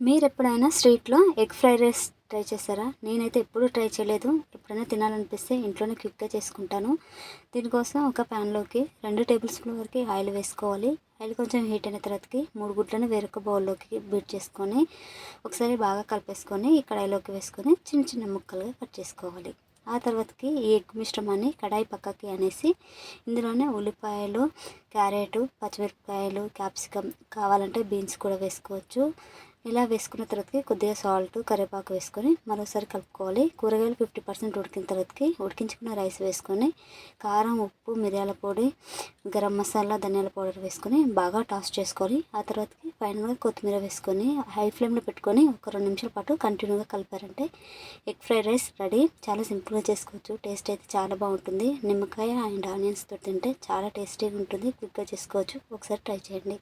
మీరెప్పుడైనా స్ట్రీట్‌లో egg fried rice try చేశారా? నేనైతే ఎప్పుడూ ట్రై చేయలేదు. ఎప్పుడైనా తినాలనిపిస్తే ఇంట్లోనే క్విక్‌గా చేసుకుంటాను. దీనికోసం ఒక ప్యాన్‌లోకి 2 టేబుల్ స్పూన్ల వరకి ఆయిల్ వేసుకోవాలి. ఆయిల్ కొంచెం హీట్ అయిన తర్వాతకి 3 గుడ్లను వేరొక బౌల్‌లోకి బీట్ చేసుకొని, ఒకసారి బాగా కలిపేసుకొని, ఈ కడాయిలోకి వేసుకొని చిన్న చిన్న ముక్కలుగా కట్ చేసుకోవాలి. ఆ తర్వాతకి ఈ ఎగ్ మిశ్రమాన్ని కడాయి పక్కకి అనేసి, ఇందులోనే ఉల్లిపాయలు, క్యారెటు, పచ్చిమిరపకాయలు, క్యాప్సికమ్ కావాలంటే బీన్స్ కూడా వేసుకోవచ్చు. ఇలా వేసుకున్న తర్వాతకి కొద్దిగా సాల్ట్, కరివేపాకు వేసుకొని మరోసారి కలుపుకోవాలి. కూరగాయలు 50% ఉడికిన తర్వాతకి ఉడికించుకున్న రైస్ వేసుకొని కారం, ఉప్పు, మిరియాల పొడి, గరం మసాలా, ధనియాల పౌడర్ వేసుకొని బాగా టాస్ చేసుకోవాలి. ఆ తర్వాతకి ఫైనల్‌గా కొత్తిమీర వేసుకొని హై ఫ్లేమ్‌లో పెట్టుకొని ఒక 2 నిమిషాల పాటు కంటిన్యూగా కలిపారంటే ఎగ్ ఫ్రైడ్ రైస్ రెడీ. చాలా సింపుల్‌గా చేసుకోవచ్చు. టేస్ట్ అయితే చాలా బాగుంటుంది. నిమ్మకాయ అండ్ ఆనియన్స్‌తో తింటే చాలా టేస్టీగా ఉంటుంది. క్విక్‌గా చేసుకోవచ్చు. ఒకసారి ట్రై చేయండి.